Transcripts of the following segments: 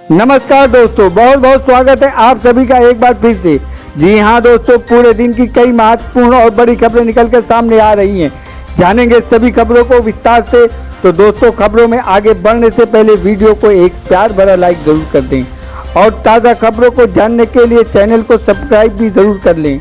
नमस्कार दोस्तों, बहुत बहुत स्वागत है आप सभी का एक बार फिर से। जी हाँ दोस्तों, पूरे दिन की कई महत्वपूर्ण और बड़ी खबरें निकलकर सामने आ रही हैं। जानेंगे सभी खबरों को विस्तार से। तो दोस्तों, खबरों में आगे बढ़ने से पहले वीडियो को एक प्यार भरा लाइक जरूर कर दें और ताज़ा खबरों को जानने के लिए चैनल को सब्सक्राइब भी जरूर कर लें।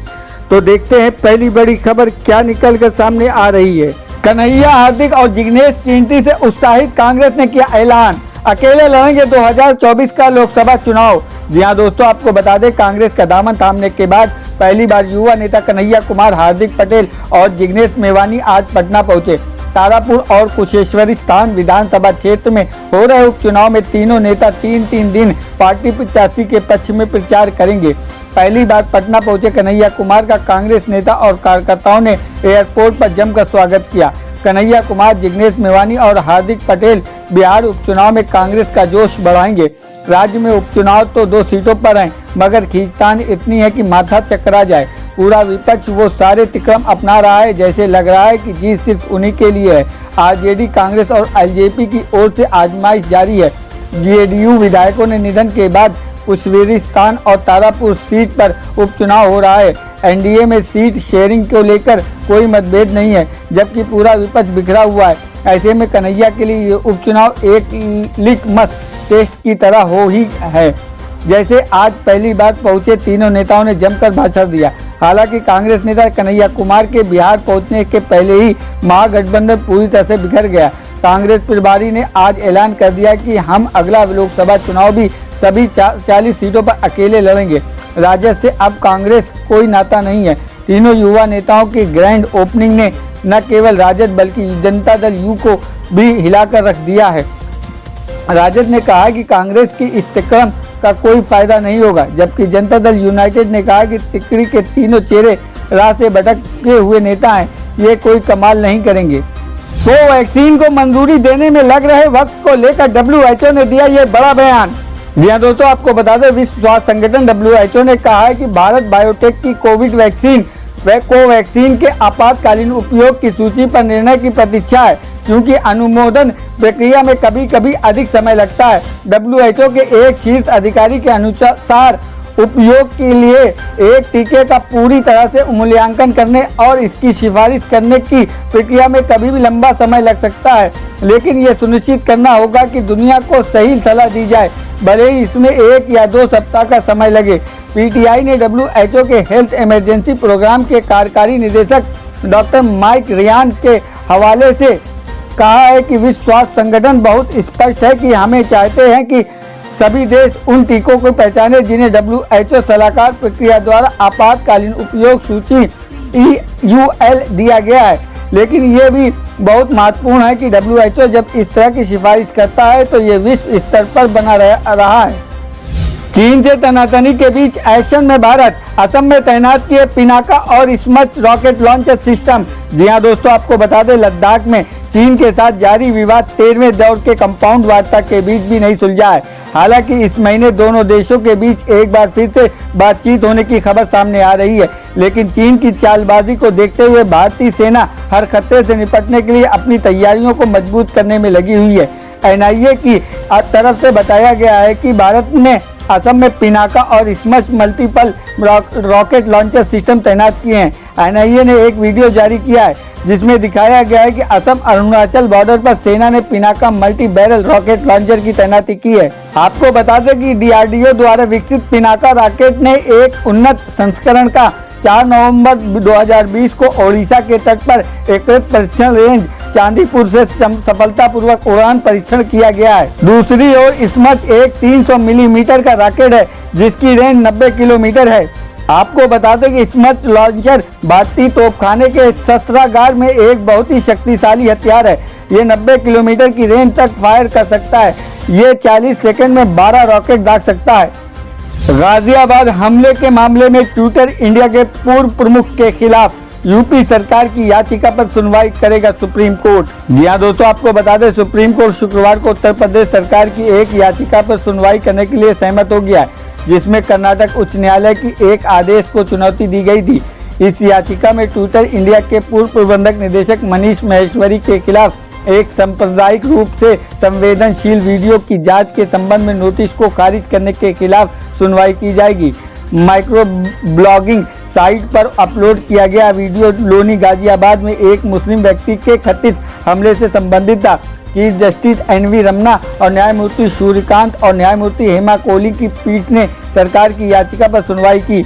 तो देखते हैं पहली बड़ी खबर क्या निकल कर सामने आ रही है। कन्हैया, हार्दिक और जिग्नेश चिंटी से उत्साहित कांग्रेस ने किया ऐलान, अकेले लड़ेंगे 2024 का लोकसभा चुनाव। जी हाँ दोस्तों, आपको बता दें, कांग्रेस का दामन थामने के बाद पहली बार युवा नेता कन्हैया कुमार, हार्दिक पटेल और जिग्नेश मेवानी आज पटना पहुंचे। तारापुर और कुशेश्वरी स्थान विधानसभा क्षेत्र में हो रहे उपचुनाव में तीनों नेता तीन दिन पार्टी प्रत्याशी के पक्ष में प्रचार करेंगे। पहली बार पटना पहुंचे कन्हैया कुमार का कांग्रेस नेता और कार्यकर्ताओं ने एयरपोर्ट पर जमकर स्वागत किया। कन्हैया कुमार, जिग्नेश मेवानी और हार्दिक पटेल बिहार उपचुनाव में कांग्रेस का जोश बढ़ाएंगे। राज्य में उपचुनाव तो 2 सीटों पर हैं, मगर खींचतान इतनी है कि माथा चकरा जाए। पूरा विपक्ष वो सारे तिक्रम अपना रहा है, जैसे लग रहा है कि जीत सिर्फ उन्हीं के लिए है। आरजेडी, कांग्रेस और एलजेपी की ओर से आजमाइश जारी है। जेडीयू विधायकों ने निधन के बाद कुशेश्वरी स्थान और तारापुर सीट पर उपचुनाव हो रहा है। एनडीए में सीट शेयरिंग को लेकर कोई मतभेद नहीं है, जबकि पूरा विपक्ष बिखरा हुआ है। ऐसे में कन्हैया के लिए ये उपचुनाव एक लिटमस टेस्ट की तरह हो ही है। जैसे आज पहली बार पहुंचे तीनों नेताओं ने जमकर भाषण दिया। हालांकि कांग्रेस नेता कन्हैया कुमार के बिहार पहुंचने के पहले ही महागठबंधन पूरी तरह से बिखर गया। कांग्रेस प्रभारी ने आज ऐलान कर दिया कि हम अगला लोकसभा चुनाव भी सभी 40 सीटों पर अकेले लड़ेंगे। राजद से अब कांग्रेस कोई नाता नहीं है। तीनों युवा नेताओं की ग्रैंड ओपनिंग ने न केवल राजद बल्कि जनता दल यू को भी हिलाकर रख दिया है। राजद ने कहा कि कांग्रेस की इस तिक्रम का कोई फायदा नहीं होगा, जबकि जनता दल यूनाइटेड ने कहा कि तिकड़ी के तीनों चेहरे राह से भटके हुए नेता हैं, ये कोई कमाल नहीं करेंगे। कोवैक्सीन को मंजूरी देने में लग रहे वक्त को लेकर WHO ने दिया ये बड़ा बयान। जी हाँ दोस्तों, आपको बता दें, विश्व स्वास्थ्य संगठन WHO ने कहा है कि भारत बायोटेक की कोविड वैक्सीन व कोवैक्सीन के आपातकालीन उपयोग की सूची पर निर्णय की प्रतीक्षा है, क्योंकि अनुमोदन प्रक्रिया में कभी कभी अधिक समय लगता है। WHO के एक शीर्ष अधिकारी के अनुसार उपयोग के लिए एक टीके का पूरी तरह से मूल्यांकन करने और इसकी सिफारिश करने की प्रक्रिया में कभी भी लंबा समय लग सकता है, लेकिन ये सुनिश्चित करना होगा कि दुनिया को सही सलाह दी जाए, भले ही इसमें 1 या 2 सप्ताह का समय लगे। PTI ने WHO के हेल्थ इमरजेंसी प्रोग्राम के कार्यकारी निदेशक डॉक्टर माइक रियान के हवाले से कहा है कि विश्व स्वास्थ्य संगठन बहुत स्पष्ट है कि हमें चाहते हैं कि सभी देश उन टीकों को पहचाने जिन्हें WHO सलाहकार प्रक्रिया द्वारा आपातकालीन उपयोग सूची EUL दिया गया है। लेकिन ये भी बहुत महत्वपूर्ण है कि WHO जब इस तरह की सिफारिश करता है तो ये विश्व स्तर पर बना रहा है। चीन से तनातनी के बीच एक्शन में भारत, असम में तैनात किए पिनाका और स्मर्च रॉकेट लॉन्चर सिस्टम। जी हाँ दोस्तों, आपको बता दें, लद्दाख में चीन के साथ जारी विवाद 13वें दौर के कंपाउंड वार्ता के बीच भी नहीं सुलझा है। हालांकि इस महीने दोनों देशों के बीच एक बार फिर से बातचीत होने की खबर सामने आ रही है, लेकिन चीन की चालबाजी को देखते हुए भारतीय सेना हर खतरे से निपटने के लिए अपनी तैयारियों को मजबूत करने में लगी हुई है। NIA की तरफ से बताया गया है कि भारत ने असम में पिनाका और स्मर्च मल्टीपल रॉकेट लॉन्चर सिस्टम तैनात किए हैं। NIA ने एक वीडियो जारी किया है जिसमें दिखाया गया है कि असम अरुणाचल बॉर्डर पर सेना ने Pinaka multi barrel rocket launcher की तैनाती की है। आपको बता दें कि DRDO द्वारा विकसित पिनाका रॉकेट ने एक उन्नत संस्करण का 4 नवंबर 2020 को ओडिशा के तट पर एकीकृत परीक्षण रेंज चांदीपुर से सफलतापूर्वक उड़ान परीक्षण किया गया है। दूसरी ओर स्मर्च एक 300 मिलीमीटर का रॉकेट है जिसकी रेंज 90 किलोमीटर है। आपको बता दें कि स्मर्च लॉन्चर भारतीय तोपखाने के शस्त्रागार में एक बहुत ही शक्तिशाली हथियार है। ये 90 किलोमीटर की रेंज तक फायर कर सकता है। ये 40 सेकंड में 12 रॉकेट दाग सकता है। गाजियाबाद हमले के मामले में ट्विटर इंडिया के पूर्व प्रमुख के खिलाफ यूपी सरकार की याचिका पर सुनवाई करेगा सुप्रीम कोर्ट। जी हाँ दोस्तों, आपको बता दें, सुप्रीम कोर्ट शुक्रवार को उत्तर प्रदेश सरकार की एक याचिका पर सुनवाई करने के लिए सहमत हो गया है, जिसमें कर्नाटक उच्च न्यायालय की एक आदेश को चुनौती दी गई थी। इस याचिका में ट्विटर इंडिया के पूर्व प्रबंधक निदेशक मनीष महेश्वरी के खिलाफ एक सांप्रदायिक रूप से संवेदनशील वीडियो की जांच के संबंध में नोटिस को खारिज करने के खिलाफ सुनवाई की जाएगी। माइक्रो ब्लॉगिंग साइट पर अपलोड किया गया वीडियो लोनी गाजियाबाद में एक मुस्लिम व्यक्ति के कथित हमले से संबंधित था। चीफ जस्टिस एनवी रमना और न्यायमूर्ति सूर्यकांत और न्यायमूर्ति हेमा कोहली की पीठ ने सरकार की याचिका पर सुनवाई की।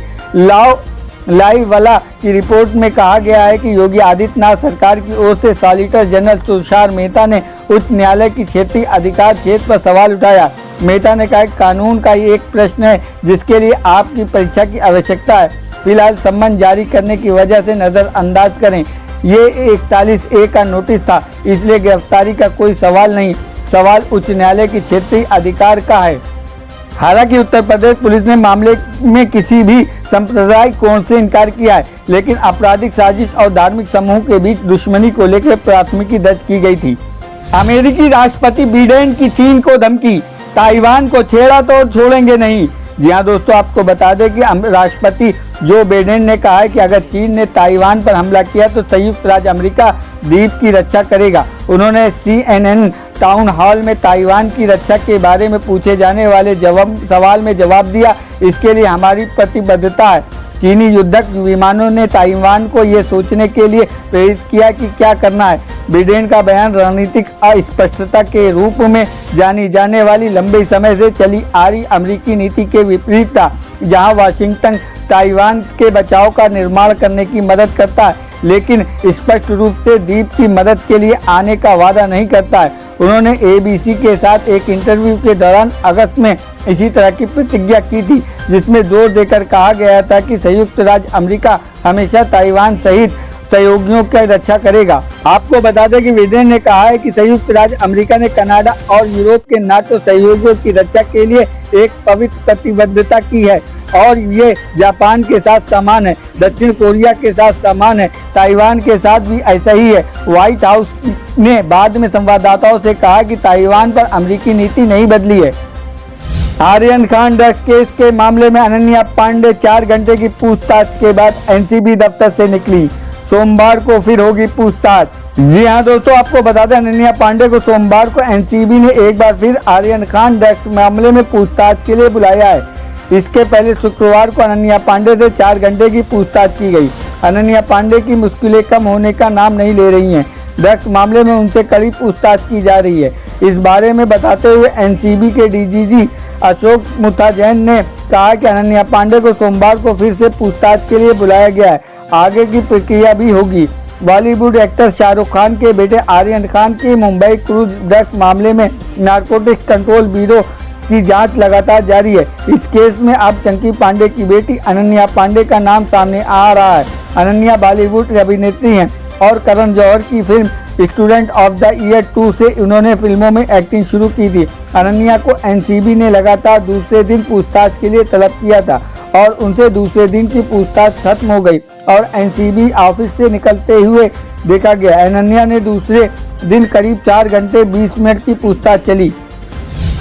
लाइव वाला की रिपोर्ट में कहा गया है कि योगी आदित्यनाथ सरकार की ओर से सॉलिसिटर जनरल तुषार मेहता ने उच्च न्यायालय की क्षेत्रीय अधिकार क्षेत्र पर सवाल उठाया। मेहता ने कहा कि कानून का ये एक प्रश्न है जिसके लिए आपकी परीक्षा की आवश्यकता है। फिलहाल सम्मन जारी करने की वजह से नजरअंदाज करें। ये 41A का नोटिस था, इसलिए गिरफ्तारी का कोई सवाल नहीं। सवाल उच्च न्यायालय की क्षेत्रीय अधिकार का है। हालांकि उत्तर प्रदेश पुलिस ने मामले में किसी भी सांप्रदायिक कोण से इनकार किया है, लेकिन आपराधिक साजिश और धार्मिक समूह के बीच दुश्मनी को लेकर प्राथमिकी दर्ज की गई थी। अमेरिकी राष्ट्रपति बिडेन की चीन को धमकी, ताइवान को छेड़ा तो छोड़ेंगे नहीं। जी हाँ दोस्तों, आपको बता दें कि राष्ट्रपति जो बिडेन ने कहा है कि अगर चीन ने ताइवान पर हमला किया तो संयुक्त राज्य अमेरिका द्वीप की रक्षा करेगा। उन्होंने CNN टाउन हॉल में ताइवान की रक्षा के बारे में पूछे जाने वाले सवाल में जवाब दिया, इसके लिए हमारी प्रतिबद्धता है। चीनी युद्धक विमानों ने ताइवान को ये सोचने के लिए प्रेरित किया कि क्या करना है। बिडेन का बयान रणनीतिक अस्पष्टता के रूप में जानी जाने वाली लंबे समय से चली आ रही अमेरिकी नीति के विपरीत था, जहां वाशिंगटन ताइवान के बचाव का निर्माण करने की मदद करता है, लेकिन स्पष्ट रूप से द्वीप की मदद के लिए आने का वादा नहीं करता है। उन्होंने ABC के साथ एक इंटरव्यू के दौरान अगस्त में इसी तरह की प्रतिज्ञा की थी, जिसमें जोर देकर कहा गया था कि संयुक्त राज्य अमेरिका हमेशा ताइवान सहित सहयोगियों की रक्षा करेगा। आपको बता दें कि बिडेन ने कहा है कि संयुक्त राज्य अमेरिका ने कनाडा और यूरोप के नाटो सहयोगियों की रक्षा के लिए एक पवित्र प्रतिबद्धता की है और ये जापान के साथ समान है, दक्षिण कोरिया के साथ समान है, ताइवान के साथ भी ऐसा ही है। व्हाइट हाउस ने बाद में संवाददाताओं से कहा कि ताइवान पर अमेरिकी नीति नहीं बदली है। आर्यन खान ड्रग्स केस के मामले में अनन्या पांडे 4 घंटे की पूछताछ के बाद NCB दफ्तर से निकली। सोमवार को फिर होगी पूछताछ। जी हाँ दोस्तों, आपको बता दें अनन्या पांडे को सोमवार को NCB ने एक बार फिर आर्यन खान ड्रग्स मामले में पूछताछ के लिए बुलाया है। इसके पहले शुक्रवार को अनन्या पांडे से 4 घंटे की पूछताछ की गई। अनन्या पांडे की मुश्किलें कम होने का नाम नहीं ले रही हैं। ड्रग्स मामले में उनसे कड़ी पूछताछ की जा रही है। इस बारे में बताते हुए NCB के DGG अशोक मुथाजैन ने कहा कि अनन्या पांडे को सोमवार को फिर से पूछताछ के लिए बुलाया गया है। आगे की प्रक्रिया भी होगी। बॉलीवुड एक्टर शाहरुख खान के बेटे आर्यन खान के मुंबई क्रूज ड्रग्स मामले में नारकोटिक्स कंट्रोल ब्यूरो की जांच लगातार जारी है। इस केस में अब चंकी पांडे की बेटी अनन्या पांडे का नाम सामने आ रहा है। अनन्या बॉलीवुड अभिनेत्री हैं और करण जौहर की film student of the year 2 से उन्होंने फिल्मों में एक्टिंग शुरू की थी। अनन्या को NCB ने लगातार दूसरे दिन पूछताछ के लिए तलब किया था और उनसे दूसरे दिन की पूछताछ खत्म हो गई और NCB ऑफिस से निकलते हुए देखा गया। अनन्या ने दूसरे दिन करीब 4 घंटे 20 मिनट की पूछताछ चली।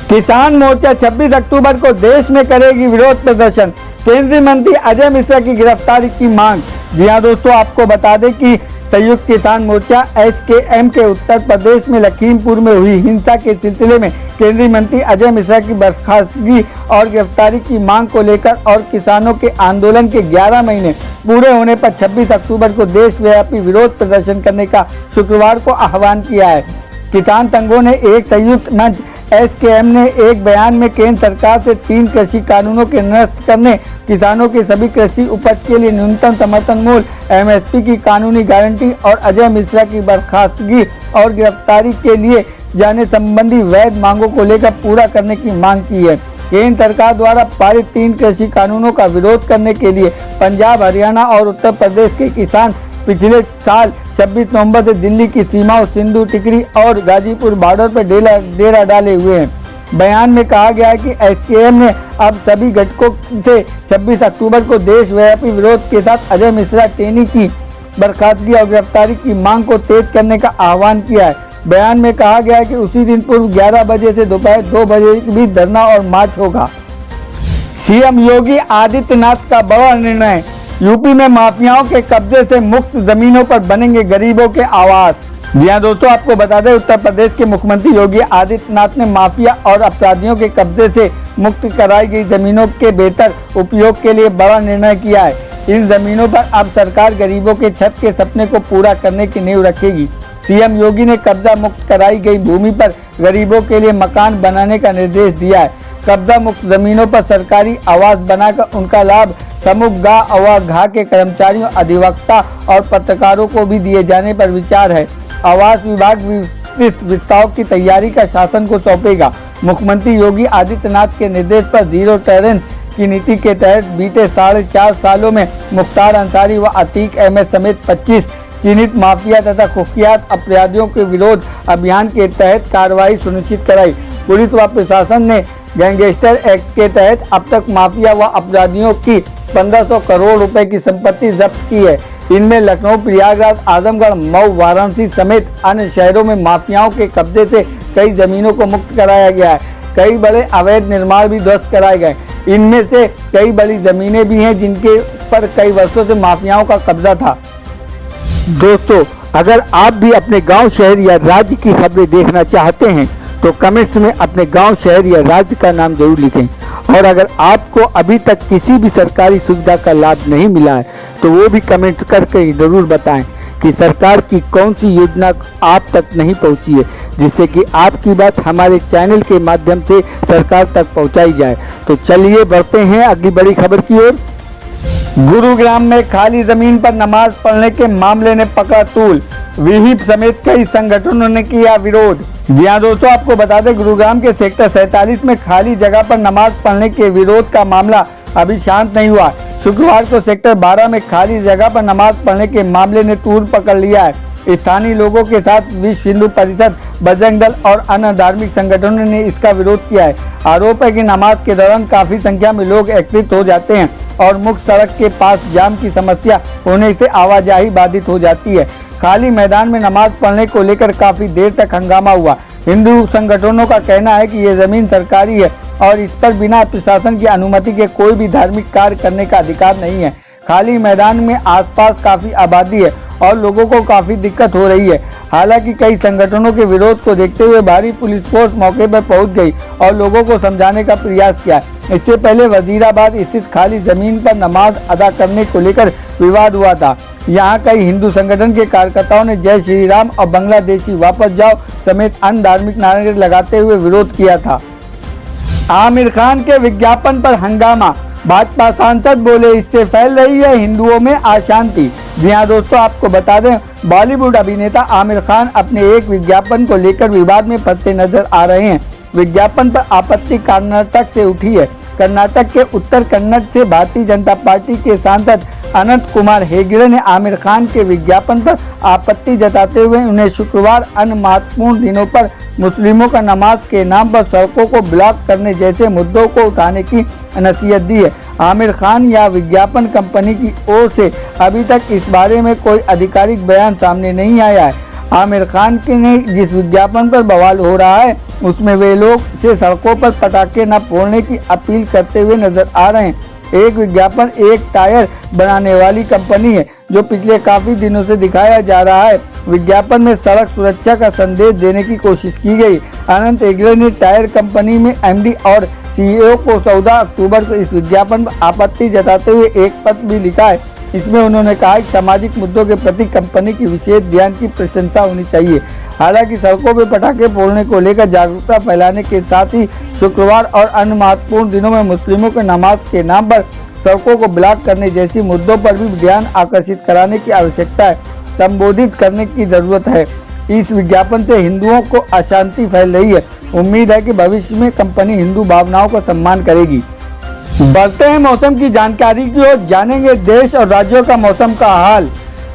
किसान मोर्चा 26 अक्टूबर को देश में करेगी विरोध प्रदर्शन, केंद्रीय मंत्री अजय मिश्रा की गिरफ्तारी की मांग। जी हाँ दोस्तों, आपको बता दें कि संयुक्त किसान मोर्चा SKM के उत्तर प्रदेश में लखीमपुर में हुई हिंसा के सिलसिले में केंद्रीय मंत्री अजय मिश्रा की बर्खास्तगी और गिरफ्तारी की मांग को लेकर और किसानों के आंदोलन के 11 महीने पूरे होने पर 26 अक्टूबर को देशव्यापी विरोध प्रदर्शन करने का शुक्रवार को आह्वान किया है। किसान संघों ने एक संयुक्त मंच SKM ने एक बयान में केंद्र सरकार से 3 कृषि कानूनों के निरस्त करने, किसानों की सभी कृषि उपज के लिए न्यूनतम समर्थन मूल्य MSP की कानूनी गारंटी और अजय मिश्रा की बर्खास्तगी और गिरफ्तारी के लिए जाने संबंधी वैध मांगों को लेकर पूरा करने की मांग की है। केंद्र सरकार द्वारा पारित 3 कृषि कानूनों का विरोध करने के लिए पंजाब, हरियाणा और उत्तर प्रदेश के किसान पिछले साल 26 नवंबर से दिल्ली की सीमाओं सिंधु टिकरी और गाजीपुर बॉर्डर पर डेरा डाले हुए हैं। बयान में कहा गया है कि SKM ने अब सभी घटकों से 26 अक्टूबर को देशव्यापी विरोध के साथ अजय मिश्रा टेनी की बर्खास्तगी और गिरफ्तारी की मांग को तेज करने का आह्वान किया है। बयान में कहा गया है कि उसी दिन पूर्व 11 बजे से दोपहर 2 बजे के बीच धरना और मार्च होगा। CM योगी आदित्यनाथ का बड़ा निर्णय, यूपी में माफियाओं के कब्जे से मुक्त जमीनों पर बनेंगे गरीबों के आवास। जी हाँ दोस्तों, आपको बता दें उत्तर प्रदेश के मुख्यमंत्री योगी आदित्यनाथ ने माफिया और अपराधियों के कब्जे से मुक्त कराई गई जमीनों के बेहतर उपयोग के लिए बड़ा निर्णय किया है। इन जमीनों पर अब सरकार गरीबों के छत के सपने को पूरा करने की नींव रखेगी। सीएम योगी ने कब्जा मुक्त कराई गई भूमि पर गरीबों के लिए मकान बनाने का निर्देश दिया है। कब्जा मुक्त जमीनों पर सरकारी आवास बनाकर उनका लाभ समूह गा और घा के कर्मचारियों, अधिवक्ता और पत्रकारों को भी दिए जाने पर विचार है। आवास विभाग विस्तृत विस्तार की तैयारी का शासन को सौंपेगा। मुख्यमंत्री योगी आदित्यनाथ के निर्देश पर जीरो टॉलरेंस की नीति के तहत बीते 4.5 सालों में मुख्तार अंसारी व अतीक अहमद समेत 25 चिन्हित माफिया तथा कुख्यात अपराधियों के विरोध अभियान के तहत कार्रवाई सुनिश्चित कराई। पुलिस व प्रशासन ने गैंगस्टर एक्ट के तहत अब तक माफिया व अपराधियों की 1500 करोड़ रुपए की संपत्ति जब्त की है। इनमें लखनऊ, प्रयागराज, आजमगढ़, मऊ, वाराणसी समेत अन्य शहरों में माफियाओं के कब्जे से कई जमीनों को मुक्त कराया गया है। कई बड़े अवैध निर्माण भी ध्वस्त कराए गए। इनमें से कई बड़ी जमीनें भी हैं जिनके पर कई वर्षों से माफियाओं का कब्जा था। दोस्तों, अगर आप भी अपने गांव, शहर या राज्य की खबरें देखना चाहते हैं तो कमेंट्स में अपने गांव, शहर या राज्य का नाम जरूर लिखें। और अगर आपको अभी तक किसी भी सरकारी सुविधा का लाभ नहीं मिला है तो वो भी कमेंट करके जरूर बताएं कि सरकार की कौन सी योजना आप तक नहीं पहुंची है, जिससे कि आपकी बात हमारे चैनल के माध्यम से सरकार तक पहुंचाई जाए। तो चलिए बढ़ते हैं अगली बड़ी खबर की ओर। गुरुग्राम में खाली जमीन पर नमाज पढ़ने के मामले ने पकड़ा तूल। विहिप समेत कई संगठनों ने किया विरोध। जी हाँ दोस्तों, आपको बता दें गुरुग्राम के सेक्टर 47 में खाली जगह पर नमाज पढ़ने के विरोध का मामला अभी शांत नहीं हुआ। शुक्रवार को सेक्टर 12 में खाली जगह पर नमाज पढ़ने के मामले ने तूल पकड़ लिया है। स्थानीय लोगों के साथ विश्व हिंदू परिषद, बजरंग दल और अन्य धार्मिक संगठनों ने इसका विरोध किया है। आरोप है कि नमाज के दौरान काफी संख्या में लोग एकत्रित हो जाते हैं और मुख्य सड़क के पास जाम की समस्या होने से आवाजाही बाधित हो जाती है। खाली मैदान में नमाज पढ़ने को लेकर काफी देर तक हंगामा हुआ। हिंदू संगठनों का कहना है कि ये जमीन सरकारी है और इस पर बिना प्रशासन की अनुमति के कोई भी धार्मिक कार्य करने का अधिकार नहीं है। खाली मैदान में आसपास काफी आबादी है और लोगों को काफी दिक्कत हो रही है। हालांकि कई संगठनों के विरोध को देखते हुए भारी पुलिस फोर्स मौके पर पहुंच गई और लोगों को समझाने का प्रयास किया। इससे पहले वजीराबाद स्थित खाली जमीन पर नमाज अदा करने को लेकर विवाद हुआ था। यहाँ कई हिंदू संगठन के कार्यकर्ताओं ने जय श्री राम और बांग्लादेशी वापस जाओ समेत अन्य धार्मिक नारे लगाते हुए विरोध किया था। आमिर खान के विज्ञापन पर हंगामा। भाजपा सांसद बोले इससे फैल रही है हिंदुओं में अशांति। जी हाँ दोस्तों, आपको बता दें बॉलीवुड अभिनेता आमिर खान अपने एक विज्ञापन को लेकर विवाद में फंसते नजर आ रहे हैं। विज्ञापन पर आपत्ति कर्नाटक से उठी है। कर्नाटक के उत्तर कन्नड़ से भारतीय जनता पार्टी के सांसद अनंत कुमार हेगड़े ने आमिर खान के विज्ञापन पर आपत्ति जताते हुए उन्हें शुक्रवार अन्य महत्वपूर्ण दिनों पर मुस्लिमों का नमाज के नाम पर सड़कों को ब्लॉक करने जैसे मुद्दों को उठाने की नसीहत दी है। आमिर खान या विज्ञापन कंपनी की ओर से अभी तक इस बारे में कोई आधिकारिक बयान सामने नहीं आया है। आमिर खान के ने जिस विज्ञापन पर बवाल हो रहा है उसमें वे लोग से सड़कों पर पटाखे न फोड़ने की अपील करते हुए नजर आ रहे हैं। एक विज्ञापन एक टायर बनाने वाली कंपनी है जो पिछले काफी दिनों से दिखाया जा रहा है। विज्ञापन में सड़क सुरक्षा का संदेश देने की कोशिश की गई। अनंत हेगड़े ने टायर कंपनी में एमडी और सीईओ को 14 अक्टूबर को इस विज्ञापन पर आपत्ति जताते हुए एक पत्र भी लिखा है। इसमें उन्होंने कहा कि सामाजिक मुद्दों के प्रति कंपनी की विशेष ध्यान की प्रशंसा होनी चाहिए। हालांकि सड़कों पर पटाखे फोड़ने को लेकर जागरूकता फैलाने के साथ ही शुक्रवार और अन्य महत्वपूर्ण दिनों में मुस्लिमों के नमाज के नाम पर सड़कों को ब्लॉक करने जैसी मुद्दों पर भी ध्यान आकर्षित कराने की आवश्यकता है, संबोधित करने की जरूरत है। इस विज्ञापन से हिंदुओं को अशांति फैल रही है। उम्मीद है कि भविष्य में कंपनी हिंदू भावनाओं का सम्मान करेगी। बढ़ते हैं मौसम की जानकारी की ओर, जानेंगे देश और राज्यों का मौसम का हाल।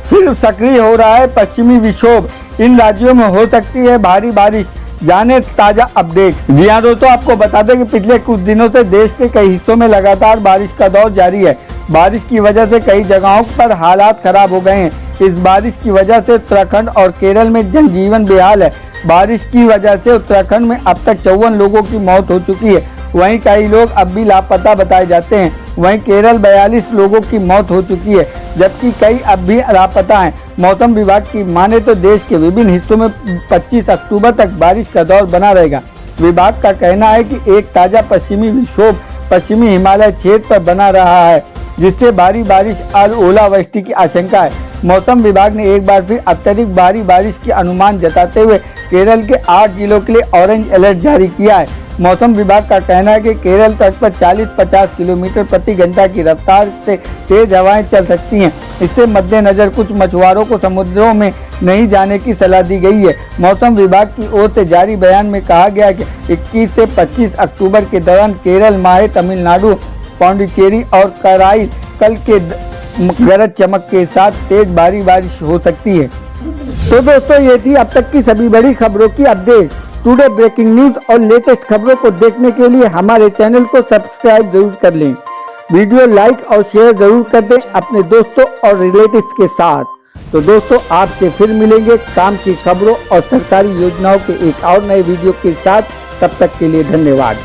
फिर सक्रिय हो रहा है पश्चिमी विक्षोभ, इन राज्यों में हो सकती है भारी बारिश। जाने ताजा अपडेट। जी हाँ दोस्तों, आपको बता दें कि पिछले कुछ दिनों से देश के कई हिस्सों में लगातार बारिश का दौर जारी है। बारिश की वजह से कई जगहों पर हालात खराब हो गए हैं। इस बारिश की वजह से उत्तराखंड और केरल में जनजीवन बेहाल है। बारिश की वजह से उत्तराखंड में अब तक 54 लोगों की मौत हो चुकी है वहीं कई लोग अब भी लापता बताए जाते हैं। वहीं केरल 42 लोगों की मौत हो चुकी है, जबकि कई अब भी लापता हैं। मौसम विभाग की माने तो देश के विभिन्न हिस्सों में 25 अक्टूबर तक बारिश का दौर बना रहेगा। विभाग का कहना है कि एक ताज़ा पश्चिमी विक्षोभ पश्चिमी हिमालय क्षेत्र पर बना रहा है, जिससे भारी बारिश और ओलावृष्टि की आशंका है। मौसम विभाग ने एक बार फिर अत्यधिक भारी बारिश के अनुमान जताते हुए केरल के 8 जिलों के लिए ऑरेंज अलर्ट जारी किया है। मौसम विभाग का कहना है कि केरल तट पर 40-50 किलोमीटर प्रति घंटा की रफ्तार से तेज हवाएं चल सकती हैं। इससे मद्देनजर कुछ मछुआरों को समुद्रों में नहीं जाने की सलाह दी गई है। मौसम विभाग की ओर से जारी बयान में कहा गया है कि 21 से 25 अक्टूबर के दौरान केरल, माहे, तमिलनाडु, पौंडीचेरी और कराई कल के गरज चमक के साथ तेज भारी बारिश हो सकती है। तो दोस्तों, ये थी अब तक की सभी बड़ी खबरों की अपडेट। टुडे ब्रेकिंग न्यूज और लेटेस्ट खबरों को देखने के लिए हमारे चैनल को सब्सक्राइब जरूर कर लें। वीडियो लाइक और शेयर जरूर कर दें अपने दोस्तों और रिलेटिव्स के साथ। तो दोस्तों, आपसे फिर मिलेंगे काम की खबरों और सरकारी योजनाओं के एक और नए वीडियो के साथ। तब तक के लिए धन्यवाद।